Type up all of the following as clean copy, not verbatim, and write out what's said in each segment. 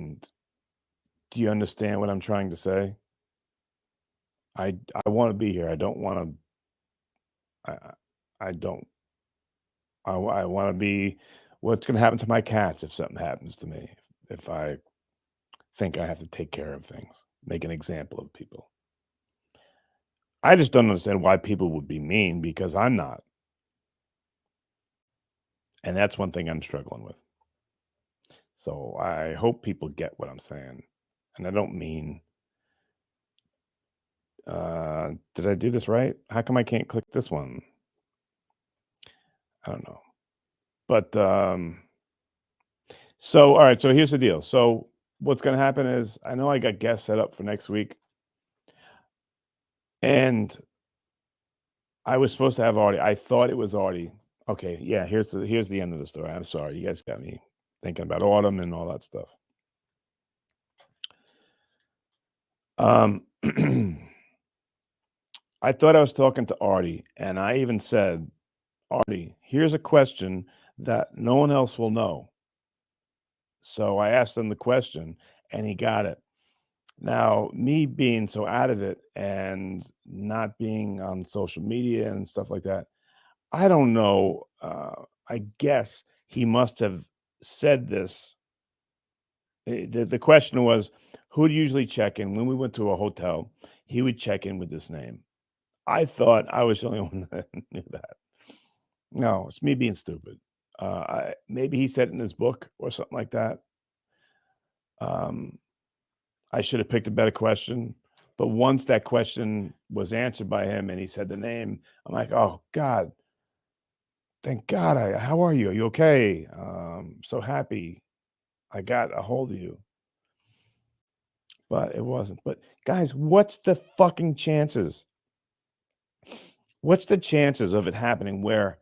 And do you understand what I'm trying to say? I want to be here. I don't want to. I don't. I want to be. What's going to happen to my cats if something happens to me? If I think I have to take care of things, make an example of people. I just don't understand why people would be mean because I'm not. And that's one thing I'm struggling with. So I hope people get what I'm saying. And I don't mean, did I do this right? How come I can't click this one? I don't know. But so all right, so here's the deal. So what's gonna happen is I know I got guests set up for next week. And I was supposed to have Artie. I thought it was Artie. Okay, yeah, here's the end of the story. I'm sorry. You guys got me thinking about autumn and all that stuff. I thought I was talking to Artie, and I even said, Artie, here's a question that no one else will know. So I asked him the question, and he got it. Now, me being so out of it and not being on social media and stuff like that, I don't know. I guess he must have said this. The question was, who would usually check in when we went to a hotel? He would check in with this name. I thought I was the only one that knew that. No, it's me being stupid. Maybe he said it in his book or something like that. I should have picked a better question. But once that question was answered by him and he said the name, I'm like, oh God, thank God. How are you? Are you okay? So happy I got a hold of you. But it wasn't. But guys, what's the fucking chances? What's the chances of it happening where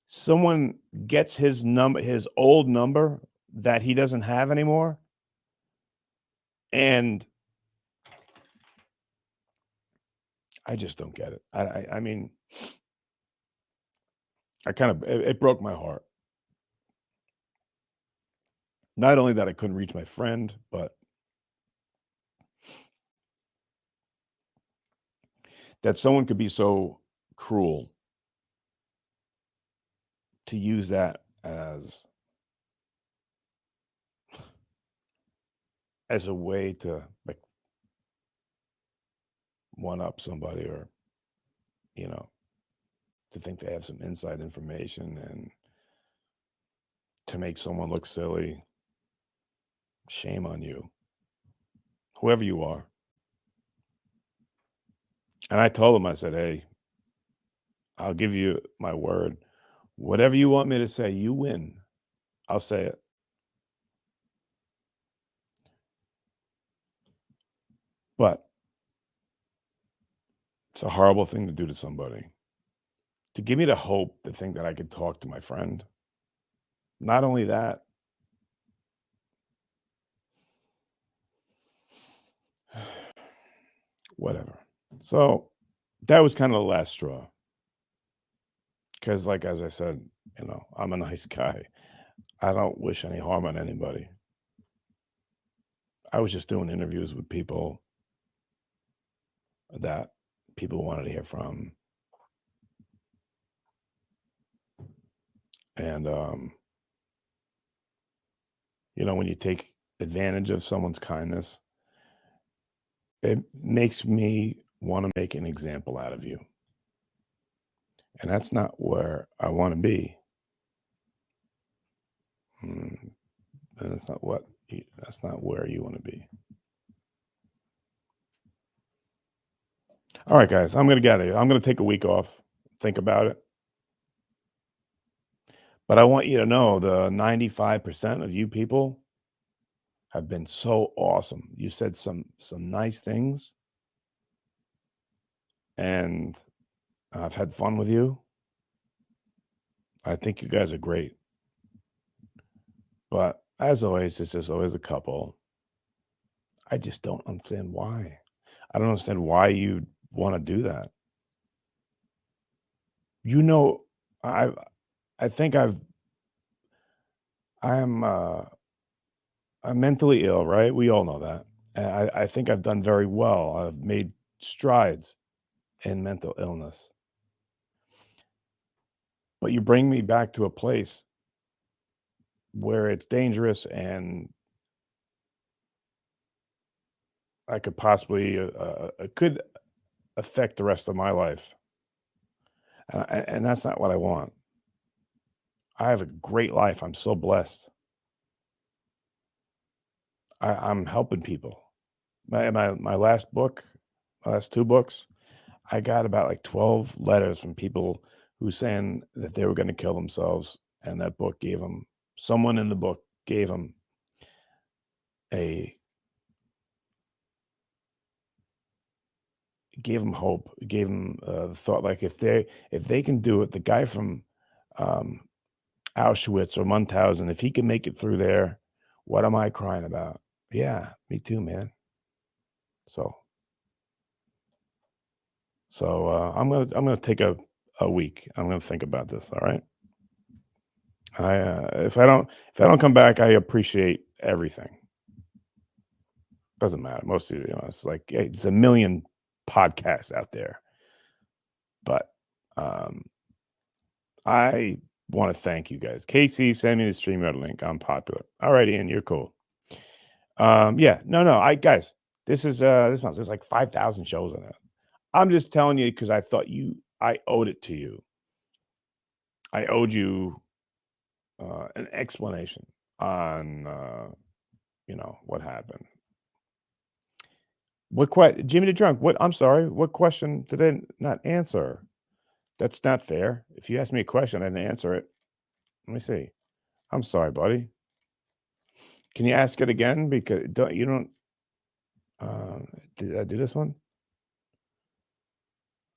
someone gets his number, his old number that he doesn't have anymore? And I just don't get it. I mean, it broke my heart. Not only that I couldn't reach my friend, but that someone could be so cruel to use that as a way to like one up somebody, or you know, to think they have some inside information and to make someone look silly. Shame on you, whoever you are. And I told him, I said, hey, I'll give you my word. Whatever you want me to say, you win. I'll say it. But it's a horrible thing to do to somebody. To give me the hope to think that I could talk to my friend. Not only that, whatever. So that was kind of the last straw. Because, like, as I said, I'm a nice guy. I don't wish any harm on anybody. I was just doing interviews with people that people wanted to hear from. And, when you take advantage of someone's kindness, it makes me want to make an example out of you. And that's not where I want to be. And that's not where you want to be. All right, guys, I'm going to get out of here. I'm going to take a week off, think about it. But I want you to know the 95% of you people have been so awesome. You said some nice things, and I've had fun with you. I think you guys are great. But as always, it's just always a couple. I just don't understand why. I don't understand why you want to do that. I think I am I'm mentally ill, right? We all know that. And I think I've done very well. I've made strides in mental illness. But you bring me back to a place where it's dangerous and I could possibly, it could affect the rest of my life. And that's not what I want. I have a great life. I'm so blessed. I'm helping people. My last book, my last 2 books, I got about like 12 letters from people who saying that they were gonna kill themselves, and that book gave them someone in the book gave them a gave them hope, gave them, the thought, like, if they can do it, the guy from, um, Auschwitz or Munchausen, if he can make it through there, what am I crying about? Yeah, me too, man. So I'm gonna take a week. I'm gonna think about this, all right? If I don't come back, I appreciate everything. Doesn't matter. Most of you know, it's like hey, it's a million podcasts out there. But um, I want to thank you guys. Casey, send me the StreamYard link. I'm popular. All right, Ian, you're cool. Yeah, no, I guys, there's like 5,000 shows on it. I'm just telling you because I owed it to you. I owed you an explanation on what happened. Jimmy the Drunk? What? I'm sorry. What question did I not answer? That's not fair. If you ask me a question, I didn't answer it. Let me see. I'm sorry, buddy. Can you ask it again? Because don't you don't. Uh, did I do this one?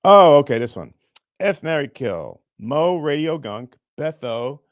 Oh, okay, this one. F Mary Kill. Mo Radio Gunk. Betho.